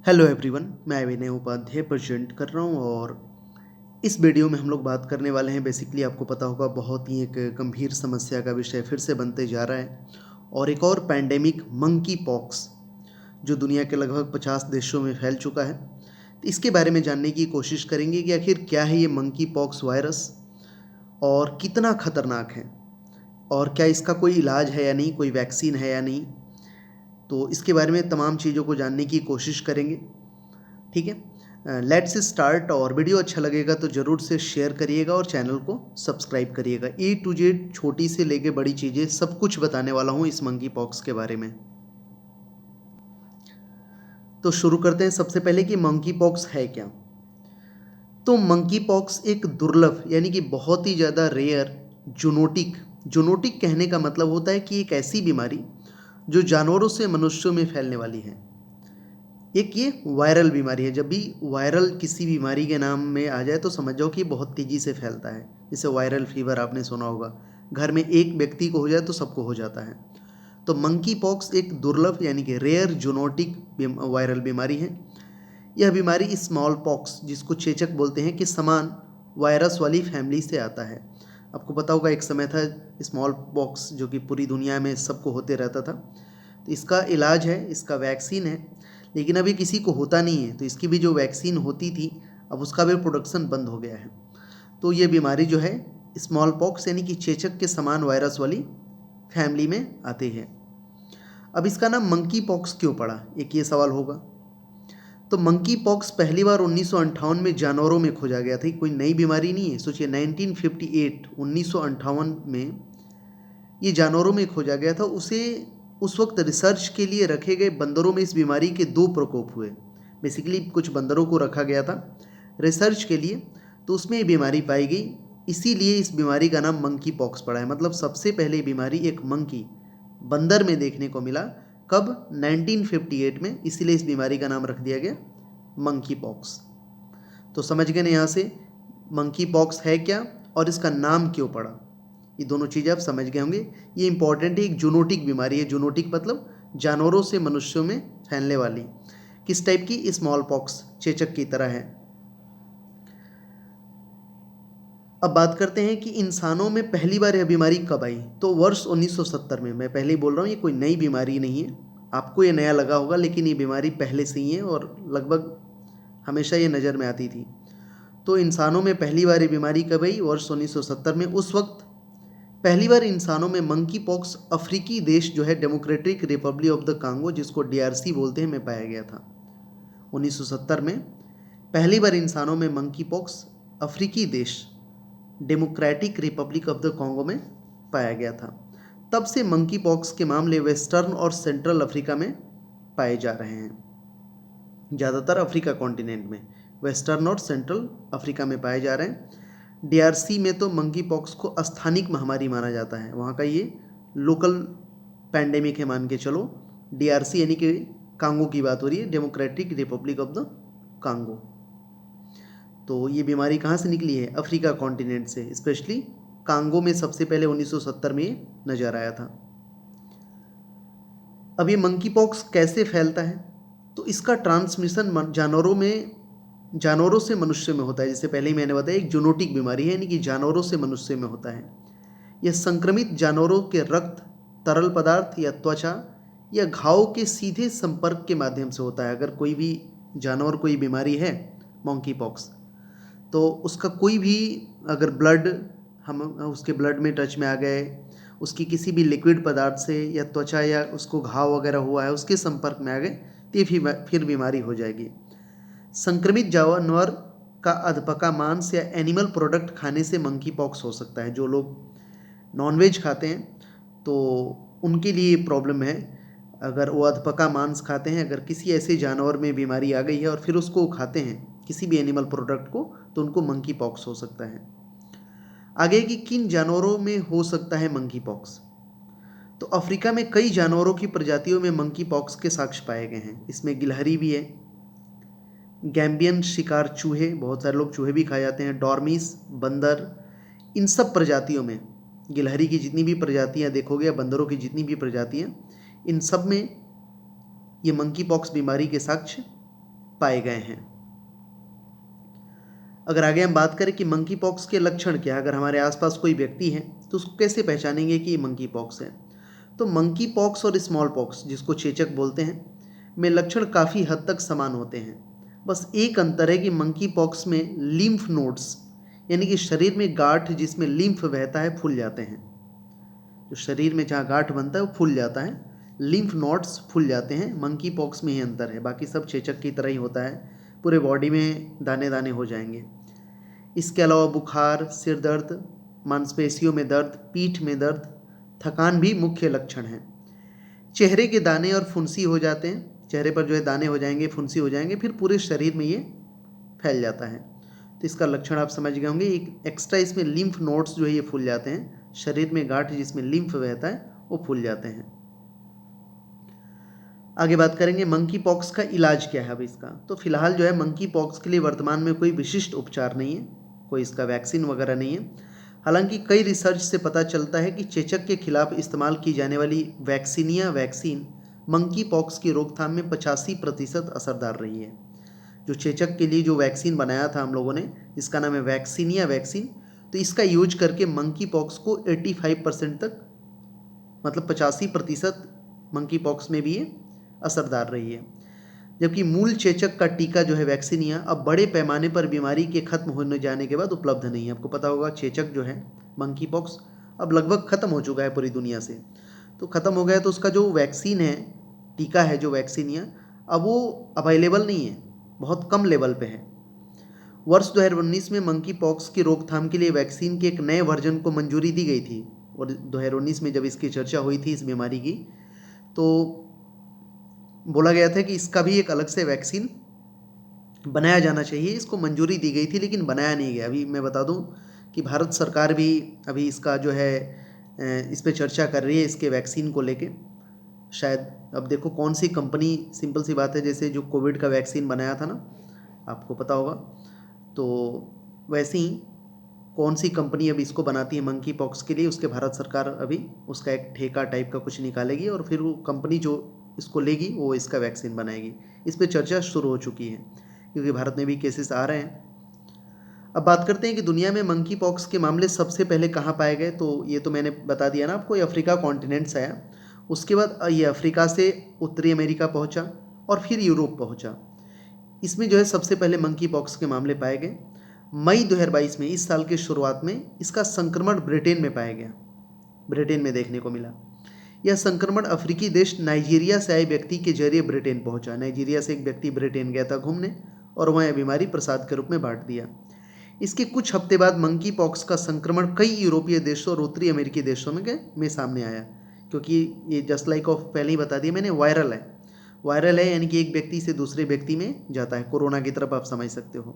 Hello everyone, मैं विनय Upadhyay present कर रहा हूँ और इस वीडियो में हम लोग बात करने वाले हैं। बेसिकली आपको पता होगा बहुत ही एक गंभीर समस्या का विषय फिर से बनते जा रहा है और एक और पैंडेमिक मंकी पॉक्स जो दुनिया के लगभग 50 देशों में फैल चुका है। तो इसके बारे में जानने की कोशिश करेंगे कि आखिर क्या है ये मंकी पॉक्स वायरस और कितना खतरनाक है और क्या इसका कोई इलाज है या नहीं, कोई वैक्सीन है या नहीं। तो इसके बारे में तमाम चीज़ों को जानने की कोशिश करेंगे। ठीक है, लेट्स स्टार्ट। और वीडियो अच्छा लगेगा तो ज़रूर से शेयर करिएगा और चैनल को सब्सक्राइब करिएगा। ए टू जेड छोटी से लेके बड़ी चीज़ें सब कुछ बताने वाला हूँ इस मंकी पॉक्स के बारे में। तो शुरू करते हैं सबसे पहले कि मंकी पॉक्स है क्या। तो मंकी पॉक्स एक दुर्लभ यानी कि बहुत ही ज़्यादा रेयर जूनोटिक कहने का मतलब होता है कि एक ऐसी बीमारी जो जानवरों से मनुष्यों में फैलने वाली है। एक ये वायरल बीमारी है। जब भी वायरल किसी बीमारी के नाम में आ जाए तो समझ जाओ कि बहुत तेज़ी से फैलता है। जैसे वायरल फीवर आपने सुना होगा, घर में एक व्यक्ति को हो जाए तो सबको हो जाता है। तो मंकी पॉक्स एक दुर्लभ यानी कि रेयर जूनोटिक वायरल बीमारी है। यह बीमारी स्मॉल पॉक्स, जिसको चेचक बोलते हैं, कि समान वायरस वाली फैमिली से आता है। आपको पता होगा एक समय था स्मॉल पॉक्स जो कि पूरी दुनिया में सबको होते रहता था। तो इसका इलाज है, इसका वैक्सीन है, लेकिन अभी किसी को होता नहीं है। तो इसकी भी जो वैक्सीन होती थी अब उसका भी प्रोडक्शन बंद हो गया है। तो ये बीमारी जो है स्मॉल पॉक्स यानी कि चेचक के समान वायरस वाली फैमिली में आती है। अब इसका नाम मंकी पॉक्स क्यों पड़ा, एक ये सवाल होगा। तो मंकी पॉक्स पहली बार 1958 में जानवरों में खोजा गया था। कोई नई बीमारी नहीं है। सोचिए 1958 में ये जानवरों में खोजा गया था। उस वक्त रिसर्च के लिए रखे गए बंदरों में इस बीमारी के दो प्रकोप हुए। बेसिकली कुछ बंदरों को रखा गया था रिसर्च के लिए, तो उसमें ये बीमारी पाई गई। इसीलिए इस बीमारी का नाम मंकी पॉक्स पड़ा है। मतलब सबसे पहले बीमारी एक मंकी बंदर में देखने को मिला। कब? 1958 में। इसीलिए इस बीमारी का नाम रख दिया गया मंकी पॉक्स। तो समझ गए ना यहाँ से मंकी पॉक्स है क्या और इसका नाम क्यों पड़ा। ये दोनों चीज़ें आप समझ गए होंगे। ये इंपॉर्टेंट है। एक जूनोटिक बीमारी है। जूनोटिक मतलब जानवरों से मनुष्यों में फैलने वाली। किस टाइप की? स्मॉल पॉक्स, चेचक की तरह है। अब बात करते हैं कि इंसानों में पहली बार यह बीमारी कब आई। तो वर्ष 1970 में। मैं पहले ही बोल रहा हूँ ये कोई नई बीमारी नहीं है। आपको ये नया लगा होगा, लेकिन ये बीमारी पहले से ही है और लगभग हमेशा ये नज़र में आती थी। तो इंसानों में पहली बार ये बीमारी कब आई? वर्ष 1970 में। उस वक्त पहली बार इंसानों में मंकी पॉक्स अफ्रीकी देश जो है democratic Republic of the Congo, जिसको डीआरसी बोलते हैं, में पाया गया था। 1970 में पहली बार इंसानों में मंकी पॉक्स अफ्रीकी देश democratic Republic of the Congo में पाया गया था। तब से मंकी पॉक्स के मामले वेस्टर्न और सेंट्रल अफ्रीका में पाए जा रहे हैं। ज़्यादातर अफ्रीका कॉन्टिनेंट में, वेस्टर्न और सेंट्रल अफ्रीका में पाए जा रहे हैं। डीआरसी में तो मंकी पॉक्स को स्थानिक महामारी माना जाता है। वहाँ का ये लोकल पैंडेमिक है मान के चलो। डीआरसी यानी कि कांगो की बात हो रही है, democratic Republic of the Congo. तो ये बीमारी कहाँ से निकली है? अफ्रीका कॉन्टिनेंट से। स्पेशली कांगो में सबसे पहले 1970 में ये नजर आया था। अब ये मंकी पॉक्स कैसे फैलता है? तो इसका ट्रांसमिशन जानवरों से मनुष्य में होता है। जैसे पहले ही मैंने बताया, एक जूनोटिक बीमारी है यानी कि जानवरों से मनुष्य में होता है। यह संक्रमित जानवरों के रक्त, तरल पदार्थ या त्वचा या घाव के सीधे संपर्क के माध्यम से होता है। अगर कोई भी जानवर कोई बीमारी है मंकी पॉक्स, तो उसका कोई भी अगर ब्लड, हम उसके ब्लड में टच में आ गए, उसकी किसी भी लिक्विड पदार्थ से या त्वचा या उसको घाव वगैरह हुआ है उसके संपर्क में आ गए तो ये फिर बीमारी हो जाएगी। संक्रमित जानवर का अधपका मांस या एनिमल प्रोडक्ट खाने से मंकी पॉक्स हो सकता है। जो लोग नॉनवेज खाते हैं तो उनके लिए प्रॉब्लम है। अगर वो अधपका मांस खाते हैं, अगर किसी ऐसे जानवर में बीमारी आ गई है और फिर उसको खाते हैं किसी भी एनिमल प्रोडक्ट को, तो उनको मंकी पॉक्स हो सकता है। आगे कि किन जानवरों में हो सकता है मंकी पॉक्स। तो अफ्रीका में कई जानवरों की प्रजातियों में मंकी पॉक्स के साक्ष्य पाए गए हैं। इसमें गिलहरी भी है, गैम्बियन शिकार चूहे, बहुत सारे लोग चूहे भी खाए जाते हैं, डॉर्मिस, बंदर। इन सब प्रजातियों में, गिलहरी की जितनी भी प्रजातियां देखोगे या बंदरों की जितनी भी प्रजातियां, इन सब में ये मंकी पॉक्स बीमारी के साक्ष्य पाए गए हैं। अगर आगे हम बात करें कि मंकी पॉक्स के लक्षण क्या है, अगर हमारे आसपास कोई व्यक्ति है तो उसको कैसे पहचानेंगे कि ये मंकी पॉक्स है। तो मंकी पॉक्स और स्मॉल पॉक्स, जिसको चेचक बोलते हैं, में लक्षण काफ़ी हद तक समान होते हैं। बस एक अंतर है कि मंकी पॉक्स में लिम्फ नोड्स, यानी कि शरीर में गांठ जिसमें लिम्फ बहता है, फूल जाते हैं। जो शरीर में जहाँ गांठ बनता है वो फूल जाता है, लिम्फ नोड्स फूल जाते हैं। मंकी पॉक्स में ही अंतर है, बाकी सब चेचक की तरह ही होता है, पूरे बॉडी में दाने दाने हो जाएंगे। इसके अलावा बुखार, सिर दर्द, मांसपेशियों में दर्द, पीठ में दर्द, थकान भी मुख्य लक्षण हैं। चेहरे के दाने और फुंसी हो जाते हैं, चेहरे पर जो है दाने हो जाएंगे, फुंसी हो जाएंगे, फिर पूरे शरीर में ये फैल जाता है। तो इसका लक्षण आप समझ गए होंगे। एक एक्स्ट्रा इसमें लिम्फ नोड्स जो है ये फूल जाते हैं, शरीर में गांठ जिसमें लिम्फ बहता है वो फूल जाते हैं। आगे बात करेंगे मंकी पॉक्स का इलाज क्या है। अब इसका तो फिलहाल जो है मंकी पॉक्स के लिए वर्तमान में कोई विशिष्ट उपचार नहीं है, कोई इसका वैक्सीन वगैरह नहीं है। हालांकि कई रिसर्च से पता चलता है कि चेचक के खिलाफ इस्तेमाल की जाने वाली वैक्सीनिया वैक्सीन मंकी पॉक्स की रोकथाम में 85% असरदार रही है। जो चेचक के लिए जो वैक्सीन बनाया था हम लोगों ने, इसका नाम है वैक्सीनिया वैक्सीन, तो इसका यूज करके मंकी पॉक्स को 85% तक, मतलब 85% मंकी पॉक्स में भी ये असरदार रही है। जबकि मूल चेचक का टीका जो है वैक्सीनिया अब बड़े पैमाने पर बीमारी के खत्म होने जाने के बाद उपलब्ध नहीं है। आपको पता होगा चेचक जो है मंकी पॉक्स अब लगभग ख़त्म हो चुका है पूरी दुनिया से, तो ख़त्म हो गया, तो उसका जो वैक्सीन है, टीका है जो वैक्सीनिया, अब वो अवेलेबल नहीं है, बहुत कम लेवल पे है। वर्ष 2019 में मंकी पॉक्स की रोकथाम के लिए वैक्सीन के एक नए वर्जन को मंजूरी दी गई थी, और 2019 में जब इसकी चर्चा हुई थी इस बीमारी की, तो बोला गया था कि इसका भी एक अलग से वैक्सीन बनाया जाना चाहिए। इसको मंजूरी दी गई थी लेकिन बनाया नहीं गया। अभी मैं बता दूं कि भारत सरकार भी अभी इसका जो है इस पे चर्चा कर रही है, इसके वैक्सीन को लेके। शायद अब देखो कौन सी कंपनी, सिंपल सी बात है, जैसे जो कोविड का वैक्सीन बनाया था ना, आपको पता होगा, तो वैसे ही कौन सी कंपनी अब इसको बनाती है मंकी पॉक्स के लिए, उसके भारत सरकार अभी उसका एक ठेका टाइप का कुछ निकालेगी और फिर वो कंपनी जो इसको लेगी वो इसका वैक्सीन बनाएगी। इस पर चर्चा शुरू हो चुकी है क्योंकि भारत में भी केसेस आ रहे हैं। अब बात करते हैं कि दुनिया में मंकी पॉक्स के मामले सबसे पहले कहाँ पाए गए। तो ये तो मैंने बता दिया ना आपको, ये अफ्रीका कॉन्टिनेंट से आया, उसके बाद ये अफ्रीका से उत्तरी अमेरिका पहुँचा और फिर यूरोप पहुँचा। इसमें जो है सबसे पहले मंकी पॉक्स के मामले पाए गए। मई 2022 में, इस साल के शुरुआत में, इसका संक्रमण ब्रिटेन में पाया गया, ब्रिटेन में देखने को मिला। यह संक्रमण अफ्रीकी देश नाइजीरिया से आए व्यक्ति के जरिए ब्रिटेन पहुंचा। नाइजीरिया से एक व्यक्ति ब्रिटेन गया था घूमने और वहाँ यह बीमारी प्रसाद के रूप में बांट दिया। इसके कुछ हफ्ते बाद मंकी पॉक्स का संक्रमण कई यूरोपीय देशों और उत्तरी अमेरिकी देशों में सामने आया, क्योंकि ये जस्ट लाइक ऑफ पहले ही बता दिया मैंने, वायरल है, यानी कि एक व्यक्ति से दूसरे व्यक्ति में जाता है, कोरोना की तरफ आप समझ सकते हो।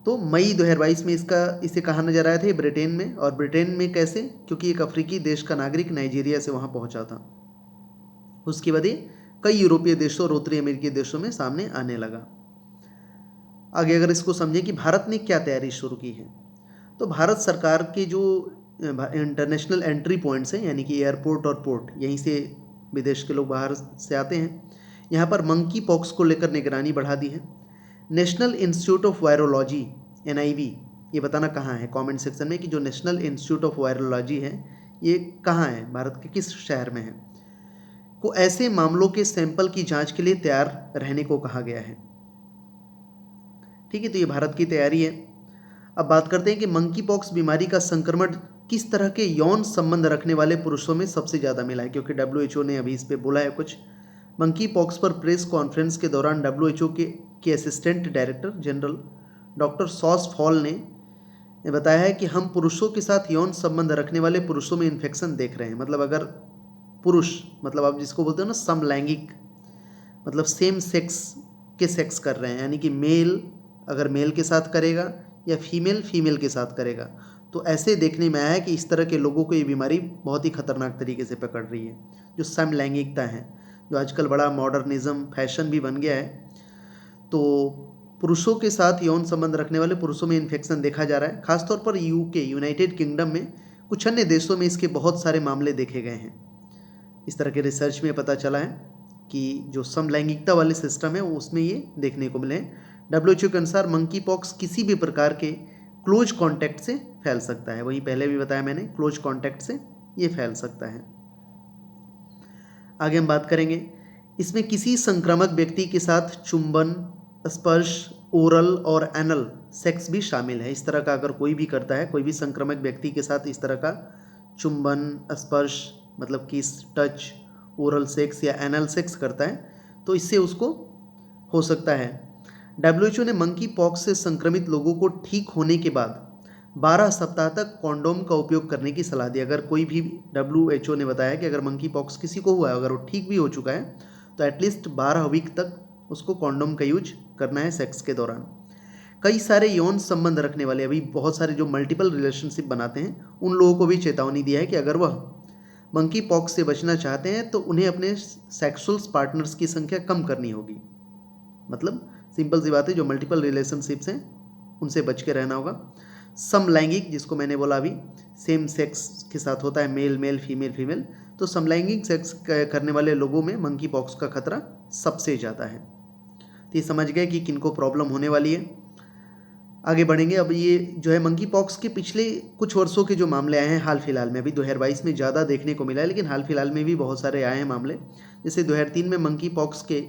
तो मई 2022 में इसे कहाँ नजर आया था, ब्रिटेन में। और ब्रिटेन में कैसे, क्योंकि एक अफ्रीकी देश का नागरिक नाइजीरिया से वहाँ पहुँचा था। उसके बाद ये कई यूरोपीय देशों और उत्तरी अमेरिकी देशों में सामने आने लगा। आगे अगर इसको समझें कि भारत ने क्या तैयारी शुरू की है, तो भारत सरकार के जो इंटरनेशनल एंट्री पॉइंट्स हैं, यानी कि एयरपोर्ट और पोर्ट, यहीं से विदेश के लोग बाहर से आते हैं, यहाँ पर मंकी पॉक्स को लेकर निगरानी बढ़ा दी है। National institute of virology NIV, ये बताना कहाँ है कमेंट सेक्शन में कि जो नेशनल इंस्टीट्यूट ऑफ वायरोलॉजी है ये कहाँ है, भारत के किस शहर में है, को ऐसे मामलों के सैंपल की जांच के लिए तैयार रहने को कहा गया है। ठीक है, तो ये भारत की तैयारी है। अब बात करते हैं कि मंकी पॉक्स बीमारी का संक्रमण किस तरह के यौन संबंध रखने वाले पुरुषों में सबसे ज़्यादा मिला है, क्योंकि WHO ने अभी इस पर बोला है कुछ। मंकी पॉक्स पर प्रेस कॉन्फ्रेंस के दौरान WHO के assistant director general doctor sauce fall ने बताया है कि हम पुरुषों के साथ यौन संबंध रखने वाले पुरुषों में इन्फेक्शन देख रहे हैं। मतलब अगर पुरुष, मतलब आप जिसको बोलते हो ना समलैंगिक, मतलब सेम सेक्स के सेक्स कर रहे हैं, यानी कि मेल अगर मेल के साथ करेगा या फीमेल के साथ करेगा, तो ऐसे देखने में आया है कि इस तरह के लोगों को ये बीमारी बहुत ही खतरनाक तरीके से पकड़ रही है। जो समलैंगिकता है, जो आजकल बड़ा मॉडर्निज्म फैशन भी बन गया है, तो पुरुषों के साथ यौन संबंध रखने वाले पुरुषों में इन्फेक्शन देखा जा रहा है। खासतौर पर यूनाइटेड किंगडम में, कुछ अन्य देशों में इसके बहुत सारे मामले देखे गए हैं, इस तरह के रिसर्च में पता चला है। कि जो समलैंगिकता वाले सिस्टम है उसमें ये देखने को मिले हैं। WHO के अनुसार मंकी पॉक्स किसी भी प्रकार के क्लोज कॉन्टैक्ट से फैल सकता है। वहीं पहले भी बताया मैंने, क्लोज कॉन्टैक्ट से ये फैल सकता है। आगे हम बात करेंगे, इसमें किसी संक्रामक व्यक्ति के साथ चुंबन, स्पर्श, ओरल और एनल सेक्स भी शामिल है। इस तरह का अगर कोई भी करता है, कोई भी संक्रामक व्यक्ति के साथ इस तरह का चुंबन, स्पर्श मतलब किस, टच, ओरल सेक्स या एनल सेक्स करता है तो इससे उसको हो सकता है। WHO ने मंकी पॉक्स से संक्रमित लोगों को ठीक होने के बाद 12 सप्ताह तक कॉन्डोम का उपयोग करने की सलाह दी। अगर कोई भी, WHO ने बताया कि अगर मंकी पॉक्स किसी को हुआ है, अगर वो ठीक भी हो चुका है तो एटलीस्ट 12 वीक तक उसको कॉन्डोम का यूज करना है सेक्स के दौरान। कई सारे यौन संबंध रखने वाले, अभी बहुत सारे जो मल्टीपल रिलेशनशिप बनाते हैं उन लोगों को भी चेतावनी दिया है कि अगर वह मंकी पॉक्स से बचना चाहते हैं तो उन्हें अपने सेक्सुअल पार्टनर्स की संख्या कम करनी होगी। मतलब सिंपल सी बात है, जो मल्टीपल रिलेशनशिप्स हैं उनसे बच के रहना होगा। समलैंगिक, जिसको मैंने बोला अभी, सेम सेक्स के साथ होता है, मेल मेल, फीमेल फीमेल, तो समलैंगिक सेक्स करने वाले लोगों में मंकी पॉक्स का खतरा सबसे ज़्यादा है। तो ये समझ गए कि किनको प्रॉब्लम होने वाली है। आगे बढ़ेंगे। अब ये जो है मंकी पॉक्स के पिछले कुछ वर्षों के जो मामले आए हैं हाल फिलहाल में, अभी 2022 में ज़्यादा देखने को मिला है, लेकिन हाल फिलहाल में भी बहुत सारे आए हैं मामले। जैसे 2003 में मंकी पॉक्स के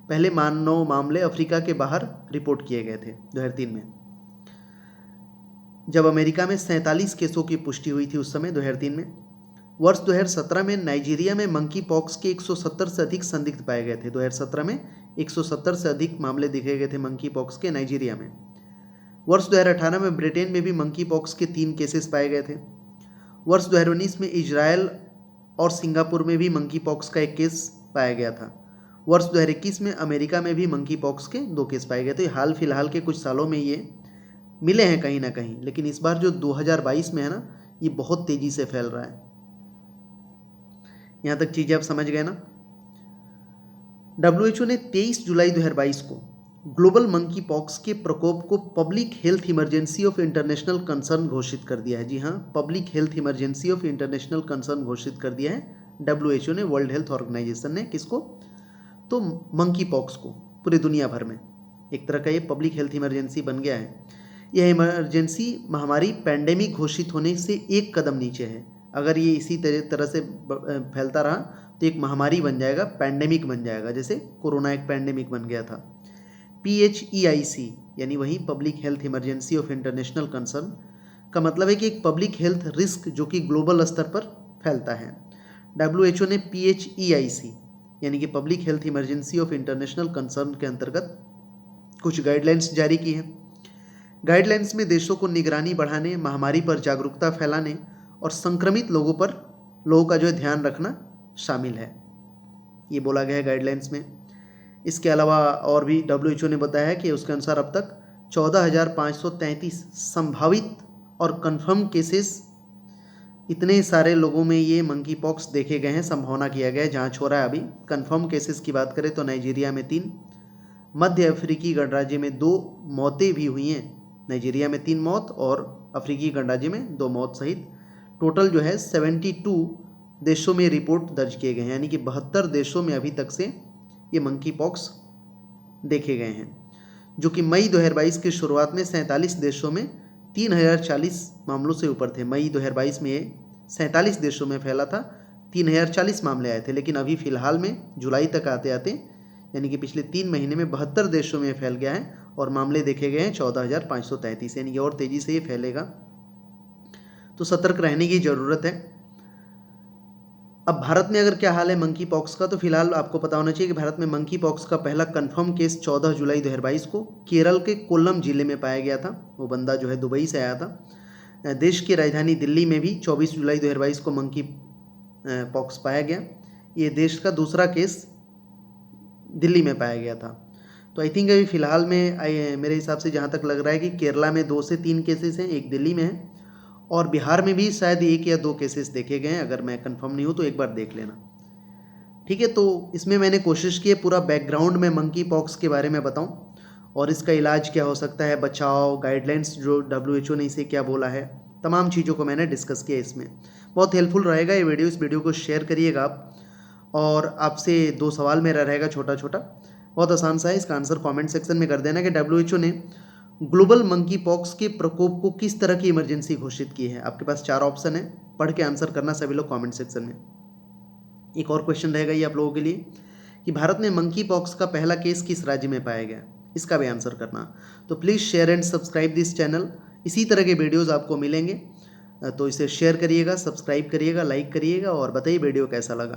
पहले मानव मामले अफ्रीका के बाहर रिपोर्ट किए गए थे 2003 में, जब अमेरिका में 47 केसों की पुष्टि हुई थी उस समय 2003 में। वर्ष 2017 में नाइजीरिया में मंकी पॉक्स के 170 से अधिक संदिग्ध पाए गए थे। 2017 में 170 से अधिक मामले दिखे गए थे मंकी पॉक्स के नाइजीरिया में। वर्ष 2018 में ब्रिटेन में भी मंकी पॉक्स के 3 केसेस पाए गए थे। वर्ष 2019 में इजराइल और सिंगापुर में भी मंकी पॉक्स का 1 केस पाया गया था। वर्ष 2021 में अमेरिका में भी मंकी पॉक्स के 2 केस पाए गए थे। हाल फिलहाल के कुछ सालों में ये मिले हैं कहीं ना कहीं, लेकिन इस बार जो 2022 में है ना, ये बहुत तेज़ी से फैल रहा है। यहाँ तक चीज़ें आप समझ गए ना। WHO ने 23 जुलाई 2022 को ग्लोबल मंकी पॉक्स के प्रकोप को public health emergency of international concern घोषित कर दिया है। जी हाँ, public health emergency of international concern घोषित कर दिया है WHO ने, वर्ल्ड हेल्थ ऑर्गेनाइजेशन ने। किसको? तो मंकी पॉक्स को पूरी दुनिया भर में एक तरह का ये पब्लिक हेल्थ इमरजेंसी बन गया है। यह इमरजेंसी महामारी पैंडेमिक घोषित होने से एक कदम नीचे है। अगर ये इसी तरह से फैलता रहा तो एक महामारी बन जाएगा, पैंडेमिक बन जाएगा, जैसे कोरोना एक पैंडेमिक बन गया था। PHEIC यानी वही public health emergency of international concern का मतलब है कि एक पब्लिक हेल्थ रिस्क जो कि ग्लोबल स्तर पर फैलता है। WHO ने PHEIC यानी कि public health emergency of international concern के अंतर्गत कुछ गाइडलाइंस जारी की हैं। गाइडलाइंस में देशों को निगरानी बढ़ाने, महामारी पर जागरूकता फैलाने और संक्रमित लोगों का जो है ध्यान रखना शामिल है, ये बोला गया है गाइडलाइंस में। इसके अलावा और भी WHO ने बताया है कि उसके अनुसार अब तक 14,533 संभावित और कंफर्म केसेस, इतने सारे लोगों में ये मंकी पॉक्स देखे गए हैं, संभावना किया गया है, जांच हो रहा है अभी। कंफर्म केसेस की बात करें तो नाइजीरिया में 3, मध्य अफ्रीकी गणराज्य में 2 मौतें भी हुई हैं। नाइजीरिया में 3 मौत और अफ्रीकी गणराज्य में 2 मौत सहित टोटल जो है 72 देशों में रिपोर्ट दर्ज किए गए हैं, यानी कि 72 देशों में अभी तक से ये मंकी पॉक्स देखे गए हैं, जो कि मई 2022 की शुरुआत में 47 देशों में 3040 मामलों से ऊपर थे। मई 2022 में ये 47 देशों में फैला था, 3040 मामले आए थे, लेकिन अभी फ़िलहाल में जुलाई तक आते आते यानी कि पिछले 3 महीने में 72 देशों में फैल गया है और मामले देखे गए हैं 14,533, यानी कि और तेज़ी से ये फैलेगा, तो सतर्क रहने की ज़रूरत है। अब भारत में अगर क्या हाल है मंकी पॉक्स का, तो फिलहाल आपको पता होना चाहिए कि भारत में मंकी पॉक्स का पहला कंफर्म केस 14 जुलाई 2022 को केरल के कोल्लम जिले में पाया गया था। वो बंदा जो है दुबई से आया था। देश की राजधानी दिल्ली में भी 24 जुलाई 2022 को मंकी पॉक्स पाया गया। ये देश का दूसरा केस दिल्ली में पाया गया था। तो आई थिंक अभी फ़िलहाल में मेरे हिसाब से जहाँ तक लग रहा है कि केरला में 2 से 3 केसेस हैं, एक दिल्ली में है और बिहार में भी शायद 1 या 2 केसेस देखे गए हैं। अगर मैं कंफर्म नहीं हूँ तो एक बार देख लेना, ठीक है। तो इसमें मैंने कोशिश की है पूरा बैकग्राउंड में मंकी पॉक्स के बारे में बताऊँ और इसका इलाज क्या हो सकता है, बचाव, गाइडलाइंस जो WHO ने इसे क्या बोला है, तमाम चीज़ों को मैंने डिस्कस किया। इसमें बहुत हेल्पफुल रहेगा ये वीडियो। इस वीडियो को शेयर करिएगा आप और आपसे 2 सवाल मेरा रहेगा छोटा छोटा, बहुत आसान सा है। इसका आंसर कमेंट सेक्शन में कर देना कि WHO ने ग्लोबल मंकी पॉक्स के प्रकोप को किस तरह की इमरजेंसी घोषित की है। आपके पास 4 ऑप्शन है, पढ़ के आंसर करना सभी लोग कमेंट सेक्शन में। एक और क्वेश्चन रहेगा ये आप लोगों के लिए कि भारत में मंकी पॉक्स का पहला केस किस राज्य में पाया गया, इसका भी आंसर करना। तो please share and subscribe this channel. इसी तरह के वीडियोज़ आपको मिलेंगे, तो इसे शेयर करिएगा, सब्सक्राइब करिएगा, लाइक करिएगा और बताइए वीडियो कैसा लगा।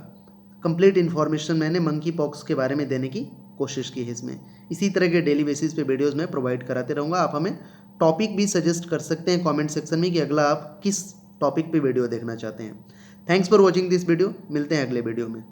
कंप्लीट इन्फॉर्मेशन मैंने मंकी पॉक्स के बारे में देने की कोशिश की है इसमें। इसी तरह के डेली बेसिस पे वीडियोज़ मैं प्रोवाइड कराते रहूँगा। आप हमें टॉपिक भी सजेस्ट कर सकते हैं कमेंट सेक्शन में कि अगला आप किस टॉपिक पे वीडियो देखना चाहते हैं। Thanks for watching this video. मिलते हैं अगले वीडियो में।